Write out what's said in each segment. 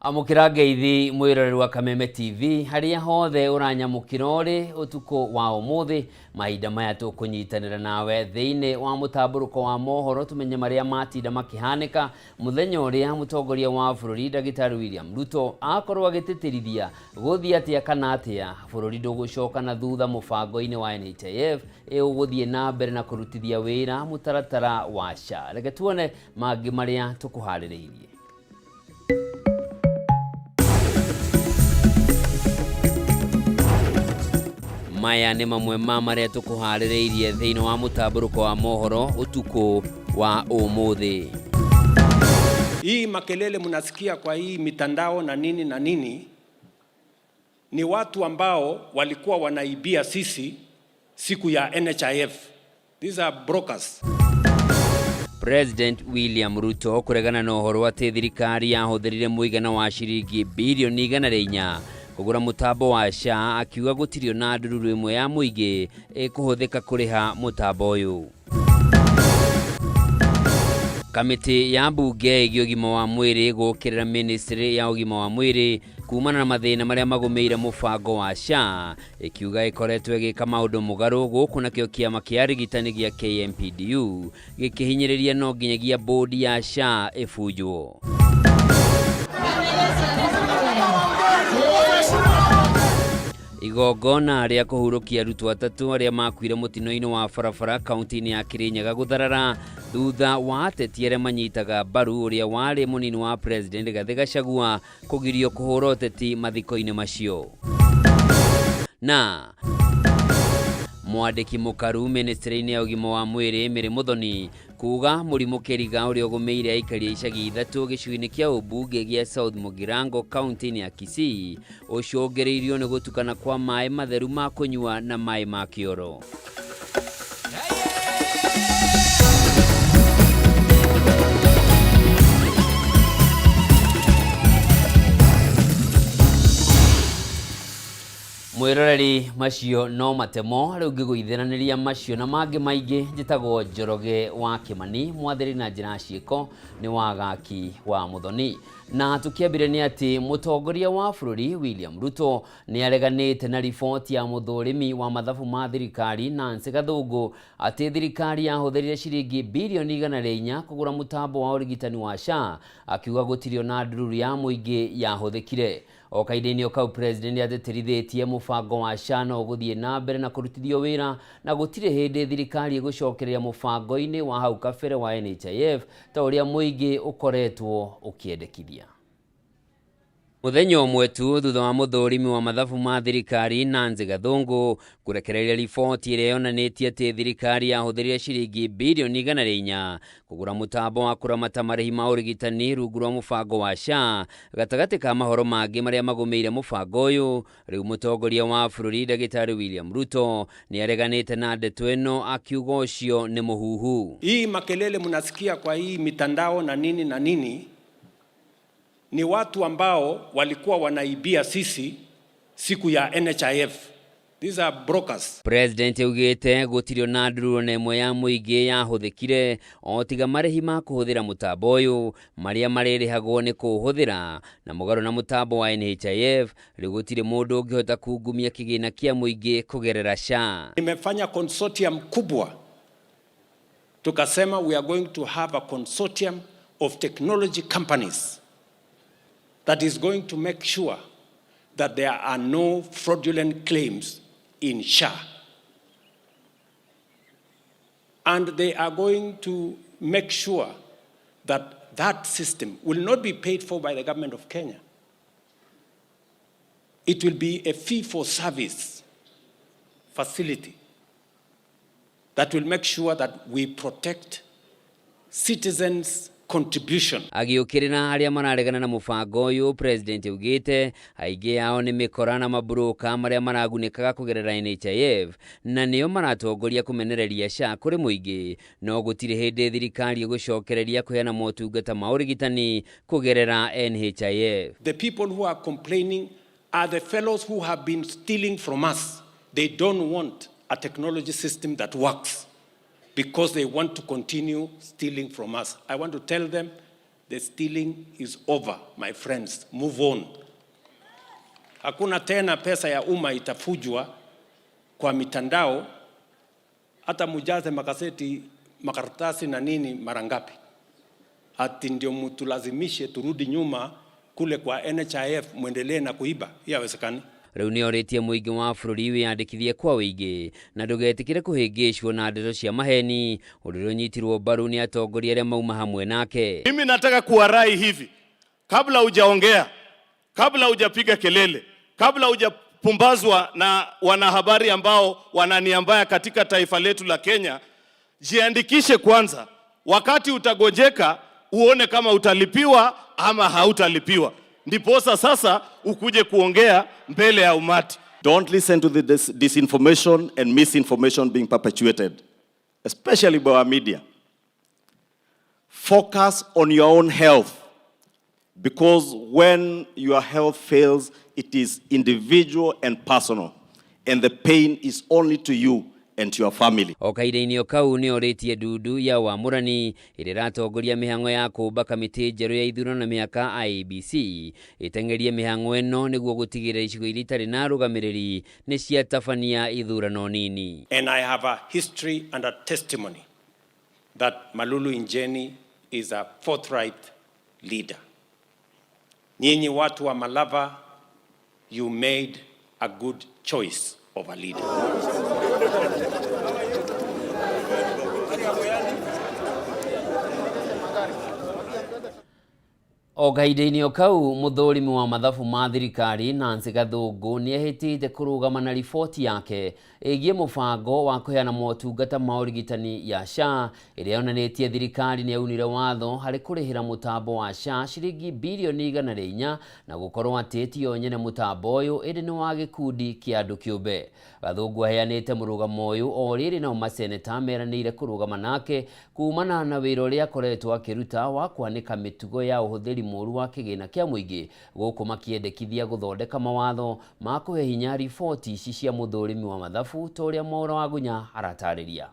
Amukira ngeithi mwiroreri wa Kameme TV haria hothe uranyamukira uri utuko wa umuthi mahinda maya tukunyitanira nawe thiini wa mutamburuko wa mohoro tumenye maria matinda makihanika muthenya uria mutongoria wa bururi Dagitari William Ruto akorwo agititirithia guthia atia kana atia bururi ndugucoka na thutha mubango-ini wa NHIF uguthie na mbere na kurutithia wira mutaratara wa SHA. Reke tuone mangi maria tukuhaririirie. Maya ni mamwe ma maria tukuhaririirie thiini wa mutamburuko wa mohoro utuko wa umuthi. Hii makelele mnasikia kwa hii mitandao na nini ni watu ambao walikuwa wanaibia sisi siku ya NHIF. These are brokers. President William Ruto kuregana na uhoro ati thirikari yahuthirire muigana wa shiringi bilioni 104 kugura mutambo wa SHA, akiuga gutirio na ndururu imwe ya muigi ikuhuthika kuriha mutambo uyu. Kamiti ya bunge igi ugima wa mwiri gukirira ministry ya ugima wa mwiri kumana na mathina maria magumeire mubango wa SHA, ikiuga ikoretwe gika maundu mugaru guku nakio kiama kia rigitani gia KMPDU gikihinyiriria no nginyagia bodi ya SHA ifujwo. Igongona ria kuhurukia arutwo atatu aria makuire mutino-ini wa barabara kaunti-ini ya Kirinyaga gutharara thutha wa ateti aria manyitaga mbaru uria wari munini wa President Rigathi Gachagua kugirio kuhura uteti mathiko-ini macio. Na mwandiki mukaru ministry-ini ya ugima wa mwiri Mary Muthoni kuga murimu keriga uria ugumeire aikari icagi ithatu gicui-ini kia ubunge gia South Mugirango kaunti-ini ya Kisii ucungereirio ni gutukana kwa mai matheru ma kunyua na mai ma kioro. Mwiroreri macio no matemo riu ngiguithananiria macio na mangi maingi njitagwo Njoroge wa Kimani mwathiri na njira ciiko ni wagaki wa Muthoni. Na tukiambire ni ati mutongoria wa bururi William Ruto ni areganite na riboti ya muthurimi wa mathabu ma thirikari Nancy Gathungu ati thirikari yahuthirire shiringi bilioni 104 kugura mutambo wa urigitani wa SHA, akiuga gutirio na ndururu ya muingi yahuthikire. O kaide-ini okau president ateterithitie mubango wa SHA no guthie na mbere na kurutithio wira na gutire hindi thirikari gucokereria mubango-ini wa hau kabere wa NHIF ta uria muingi ukoretwo ukiendekithia. Muthenya umwe tu thutha wa muthurimi wa mathabu ma thirikari Nancy Gathungu kurekereria riboti iria yonanitie ati thirikari yahuthirire shiringi bilioni 104 kugura mutambo wa kuramata marihi ma urigitani rungu rwa mubango wa SHA, gatagati ka mahoro mangi maria magumeire mubango uyu. Riu mutongoria wa bururi Dagitari William Ruto ni areganite na ndeto ino, akiuga ucio ni muhuhu. Hii makelele mnasikia kwa hii mitandao na nini ni watu ambao walikuwa wanaibia sisi siku ya NHIF. These are brokers. President ugite gutirio na ndururu na imwe ya muingi yahuthikire otiga marihi ma kuhuthira mutambo uyu maria maririhagwo ni kuhuthira na mugaru na mutambo wa NHIF rigutire mundu ungihota kungumia kigina kia muingi kugerera SHA. Nimefanya consortium kubwa, tukasema we are going to have a consortium of technology companies that is going to make sure that there are no fraudulent claims in SHA. And they are going to make sure that that system will not be paid for by the government of Kenya. It will be a fee-for-service facility that will make sure that we protect citizens' contribution. Agiukirina aria manaregana na mubango uyu, president ugite aingi yao ni mikora na mabroka maria maragunikaga kugerera NHIF na niyo maratongoria kumenereria SHA kuri muingi, no gutire hindi thirikari gucokereria kuheana motungata ma urigitani kugerera NHIF. The people who are complaining are the fellows who have been stealing from us. They don't want a technology system that works, because they want to continue stealing from us. I want to tell them The stealing is over, my friends. Move on. Hakuna tena pesa ya umma itafujwa kwa mitandao, hata mujaze makaseti, makaratasi na nini mara ngapi. Ati ndio mtulazimishe turudi nyuma kule kwa NHIF muendelee na kuiba. Haiwezekani. Riu ni oritie muingi wa bururi wiyandikithie kwa wingi na ndugetikire kuhingicwo na ndeto cia maheni uriro nyitirwo mbaru ni atongoria aria mauma hamwe nake. Mimi nataka kuwarai hivi, kabla hujaongea, kabla hujapiga kelele, kabla hujapumbazwa na wanahabari ambao wananiambia katika taifa letu la Kenya, jiandikishe kwanza. Wakati utagojeka uone kama utalipiwa ama hautalipiwa, ndiposa sasa ukuje kuongea mbele ya umati. Don't listen to the disinformation and misinformation being perpetuated, especially by our media. Focus on your own health, because when your health fails, it is individual and personal, and the pain is only to you and to your family. Okaire-ini okau ni oritie ndudu ya wamurani iratongoria mihango ya kuumba kamiti njeru ya ithurano na miaka IEBC itengerie mihango eno niguo gutigirira icigo iria itari na rugamiriri ni ciatabania ithurano nini. And I have a history and a testimony that Malulu Injeni is a forthright leader. Nyinyi watu wa Malava, you made a good choice of a leader. Ogaide-ini okau muthurimi wa mathabu ma thirikari Nancy Gathungu ni ehitite kurugama na riboti yake igie mubango wa kuheana motungata ma urigitani ya SHA iria yonanitie thirikari ni yaunire watho hari kurihira mutambo wa SHA ciringi bilioni 104 na gukorwo ati tio nyene mutambo uyu indi ni wa gikundi kia andu kiumbe. Gathungu aheanite murugamo uyu o riri na maseneta meranire kurugama nake kumana na wira uria akoretwo akiruta wa kwanika mitugo ya uhuthiri muru wa kigina kia muingi guku makiendekithia guthondeka mawatho ma kuhe hinya riboti ici cia muthurimi wa mathabu toria Mwaura wa Gunya aratariria.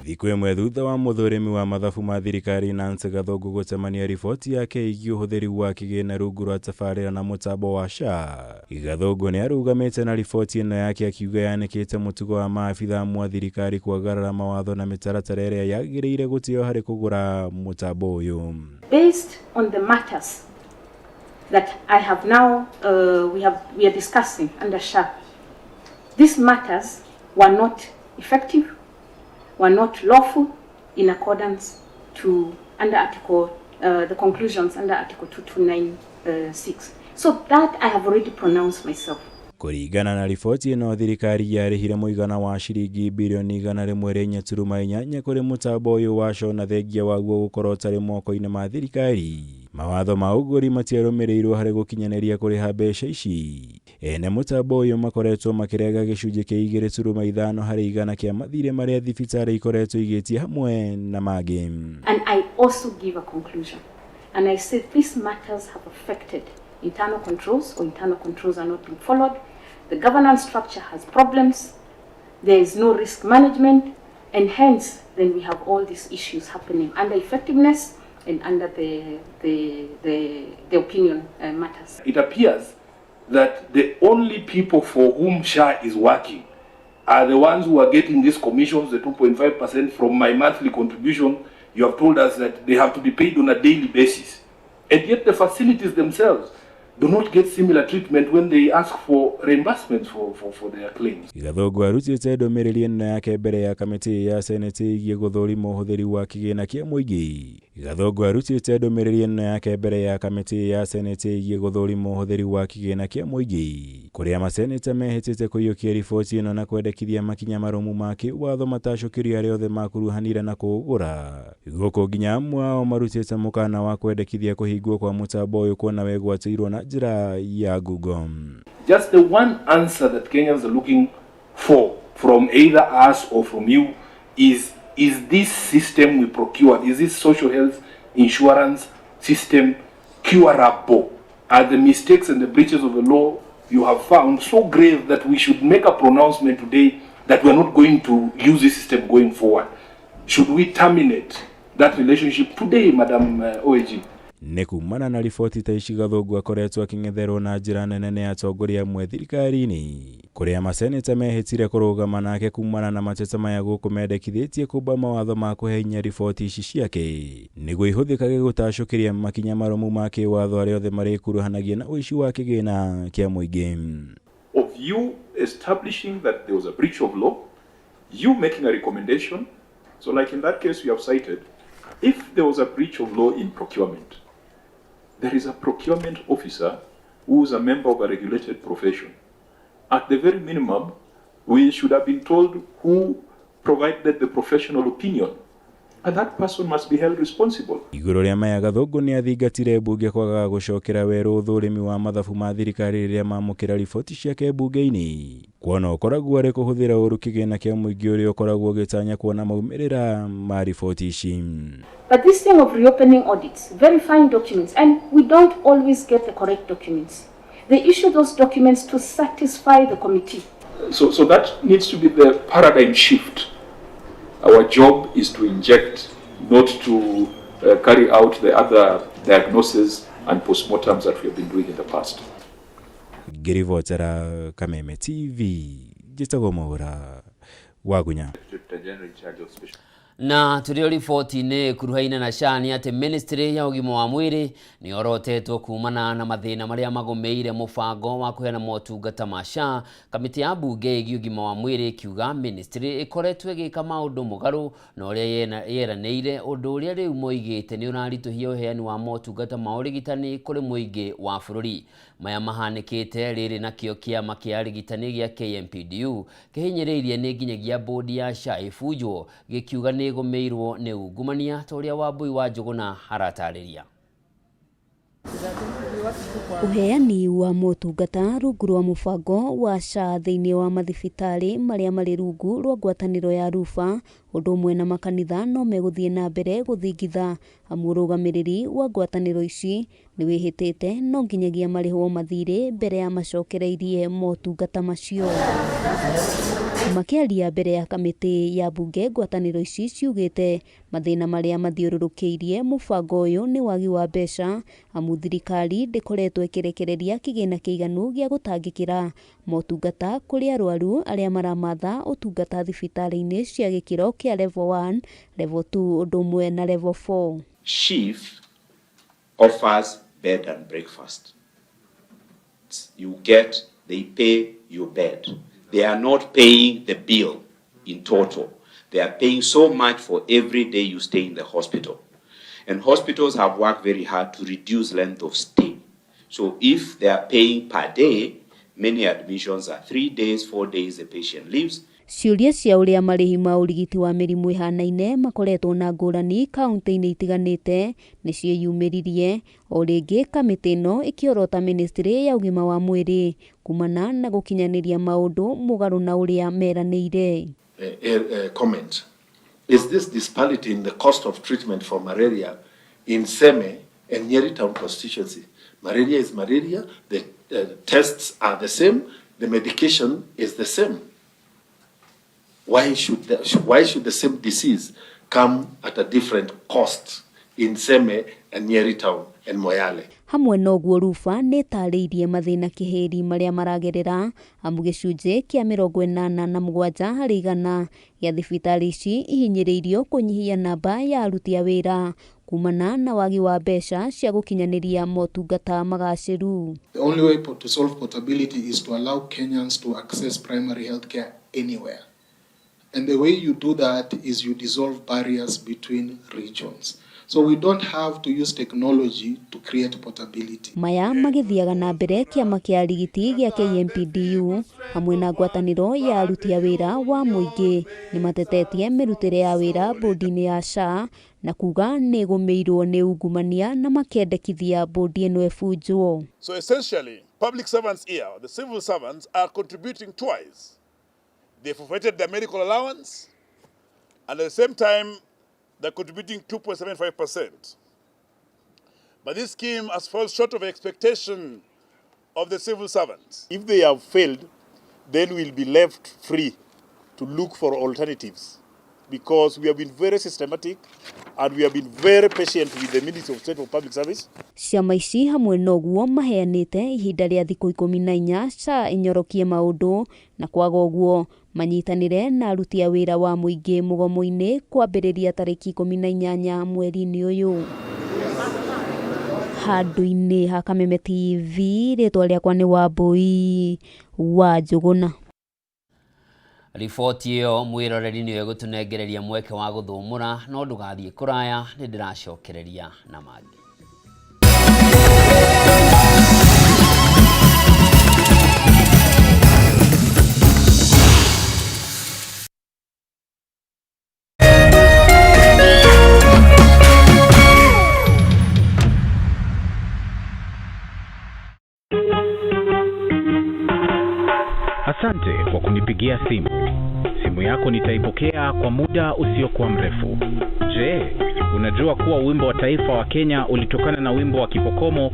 Thikũ ĩmwe thutha wa muthurimi wa mathabu ma thirikari Nancy Gathungu gucemania riboti yake igiĩ ũhũthĩri wa kĩgĩna rungu rwa tabarĩra na mũtambo wa SHA. Gathungu nĩ arũgamĩte na riboti ĩno yake akiuga yanĩkĩte mũtugo wa maabitha amwe thirikari kwagarara mawatho na mĩtaratara ĩrĩa yagĩrĩire gũtĩo harĩ kũgũra mũtambo ũyũ. Based on the matters that I have now we are discussing under SHA, these matters were not effective, were not lawful in accordance to the conclusions under Article 2296. So that I have already pronounced myself. Kũringana na riboti ĩno thirikari yarĩhire mũigana wa ciringi bilioni 104.8 kũrĩ mũtambo ũyũ wa SHA na thengia waguo gũkorwo ũtarĩ moko-inĩ ma thirikari. Mawatho ma ũgũri matiarũmĩrĩirwo harĩ gũkinyanĩria kũrĩha mbeca ici. Ene mũtambo ũyũ makoretwo makĩrega gĩcunjĩ kĩa 2.5 harĩ igana kĩa mathirĩ marĩa thibitarĩ ikoretwo igĩtie hamwe na mangĩ. And I also give a conclusion. And I said these matters have affected internal controls, or internal controls are not being followed. The governance structure has problems. There is no risk management, and hence then we have all these issues happening under effectiveness and under the opinion matters. It appears that the only people for whom SHA is working are the ones who are getting these commissions, the 2.5% from my monthly contribution. You have told us that they have to be paid on a daily basis. And yet the facilities themselves do not get similar treatment when they ask for reimbursements for their claims. Gathungu arutĩte ndũmĩrĩri ĩno yake mbere ya kamĩtĩ ya Senate ĩgiĩ gũthũrima ũhũthĩri wa kĩgĩna kĩa mũingĩ. Gathungu arutĩte ndũmĩrĩri ĩno yake mbere ya kamĩtĩ ya Senate ĩgiĩ gũthũrima ũhũthĩri wa kĩgĩna kĩa mũingĩ, kũrĩa maseneta mehĩtĩte kũiyũkia riboti ĩno na kwendekithia makinya marũmu ma kĩwatho matacũkĩrio arĩa othe makuruhanire na kũũgũra. Gũkũ nginya amwe ao marutĩte mũkana wa kwendekithia kũhingwo kwa mũtambo ũyũ kuona wegwatĩirwo na njĩra ya Google. Just the one answer that Kenyans are looking for from either us or from you is this system we procured, is this social health insurance system curable? Are the mistakes and the breaches of the law you have found so grave that we should make a pronouncement today that we are not going to use this system going forward? Should we terminate that relationship today, Madam OAG. Nĩ kumana na riboti ta ici Gathũngũ akoretwo akĩng'etherwo na njĩra nene nĩ atongoria amwe thirikari-inĩ, kũrĩa maseneta mehĩtire kũrũgama nake kumana na mateta maya gũkũ mendekithĩtie kũmba mawatho ma kũhe hinya riboti ici ciake nĩguo ihũthĩkage gũtacũkĩria makinya marũmu ma kĩwatho arĩa othe marĩkuruhanagia na ũici wa kĩgĩna kĩa mũingĩ. Of you establishing that there was a breach of law, you making a recommendation. So like in that case you have cited, if there was a breach of law in procurement, there is a procurement officer who is a member of a regulated profession. At the very minimum, we should have been told who provided the professional opinion, and that person must be held responsible. Igũrũ rĩa maya Gathũngũ nĩ athingatire mbunge kwagaga gũcokera werũ ũthũrĩmi wa mathabu ma thirikari rĩrĩa mamũkĩra riboti ciake mbunge-inĩ, kuona ũkoragwo arĩ kũhũthĩra ũru kĩgĩna kĩa mũingĩ ũrĩa ũkoragwo ũgĩtanya kuona maumĩrĩra ma riboti ici. But this thing of reopening audits, verifying documents, and we don't always get the correct documents. They issue those documents to satisfy the committee. So that needs to be the paradigm shift. Our job is to inject, not to carry out the other diagnoses and postmortems that we have been doing in the past. Ngĩribotera Kameme TV, njĩtagwo Mwaũra Wagunya. Na tulio riboti-inĩ kuruhaine na SHA nĩ atĩ ministry ya ũgima wa mwĩrĩ nĩ orotetwo kumana na mathĩna marĩa magomeire mũbango wa kũheana motungata ma SHA. Kamĩtĩ ya mbunge ĩgiĩ ũgima wa mwĩrĩ kiuga ministry ĩkoretwo ĩgĩka maũndũ mũgarũ na ũrĩa yeranĩire, ũndũ ũrĩa rĩu moigĩte nĩ ũraritũhia ũheani wa motungata ma ũrigitani kũrĩ mũingĩ wa bũrũri. Maya mahanĩkĩte rĩrĩ na kĩo kĩama kĩa arigitani gĩa KMPDU kĩhinyĩrĩirie nĩ nginyagia bodi ya SHA ĩbunjwo, gĩkiuga nĩ ĩgũmĩirwo nĩ ungumania ta ũrĩa Wambui wa Njũgũna aratarĩria. Uheani wa motungata rungu rwa mũbango wa SHA thĩinĩ wa mathibitarĩ marĩa marĩ rungu rwa ngwatanĩro ya RUFA, ũndũ ũmwe na makanitha no megũthiĩ na mbere gũthingitha. Mũrũgamĩrĩri wa ngwatanĩro ici nĩ wĩhĩtĩte no nginyagia marĩhwo mathirĩ mbere ya macokereirie motungata macio. Makĩaria mbere ya kamĩtĩ ya mbunge, ngwatanĩro ici ciugĩte mathĩna marĩa mathiũrũrũkĩirie mũbango ũyũ nĩ wagi wa mbeca, amu thirikari ndĩkoretwo ĩkĩrekereria kĩgĩna kĩiganu gĩa gũtangĩkĩra motungata kũrĩ arwaru arĩa maramatha ũtungata thibitarĩ-inĩ cia gĩkĩro kĩa level 1, level 2 ũndũ ũmwe na level 4. SHIF offers bed and breakfast. They pay your bed. They are not paying the bill in total. They are paying so much for every day you stay in the hospital. And hospitals have worked very hard to reduce length of stay. So if they are paying per day, many admissions are 3 days, 4 days the patient leaves. Ciũria cia ũrĩa marĩhi ma ũrigiti wa mĩrimũ ĩhanaine makoretwo na ngũrani kaunti-inĩ itiganĩte nĩcio yumĩririe. O rĩngĩ kamĩtĩ ĩno ĩkĩorota ministry ya ũgima wa mwĩrĩ kumana na gũkinyanĩria maũndũ mũgarũ na ũrĩa meranĩire. Comment. Is this disparity in the cost of treatment for malaria in Seme and Nyeri Town constituency? Malaria is malaria, the tests are the same, the medication is the same. Why should the same disease come at a different cost in Seme and Nyeri Town and Moyale? Hamwe noguo RUFA nĩ tarĩirie mathĩna kĩheri marĩa maragerera, amu gĩcunjĩ kĩa 87 harĩ igana ya thibitarĩ ici ihinyĩrĩirio kũnyihia namba ya aruti a wĩra kumana na wagi wa mbeca cia gũkinyanĩria motungata magacĩru. The only way to solve portability is to allow Kenyans to access primary health care anywhere. And the way you do that is you dissolve barriers between regions. So we don't have to use technology to create portability. Maya magĩthiaga na mbere kĩama kĩa arigiti gĩa KMPDU hamwe na ngwatanĩro ya aruti a wĩra wa mũingĩ nĩ matetetie mĩrutĩre ya wĩra bodi-inĩ ya SHA na kuga nĩ ĩgũmĩirwo nĩ ungumania na makendekithia bodi ĩno ĩbunjwo. So essentially, public servants here, the civil servants are contributing twice. They forfeited their medical allowance and at the same time they're contributing 2.75%. But this scheme has fallen short of expectation of the civil servants. If they have failed, then we'll be left free to look for alternatives because we have been very systematic and we have been very patient with the Ministry of State for Public Service. Ciama ici hamwe noguo maheanite ihinda rĩa thikũ 14 SHA inyorokie maundu na kwaga ũguo manyitanire na aruti a wĩra wa mũingĩ mũgomo-inĩ kwambĩrĩria tarĩki 18 mweri-inĩ ũyũ. Handũ-inĩ ha Kameme TV, rĩtwa rĩakwa nĩ Wambui wa Njũgũna. Riboti ĩyo mwĩroreri nĩyo gũtũnengereria mweke wa gũthũmũra, no ndũgathiĩ kũraya, nĩ ndĩracokereria na mangĩ. Asante kwa kunipigia simu. Simu yako nitaipokea kwa muda usiokuwa mrefu. Je, unajua kuwa wimbo wa taifa wa Kenya ulitokana na wimbo wa Kipokomo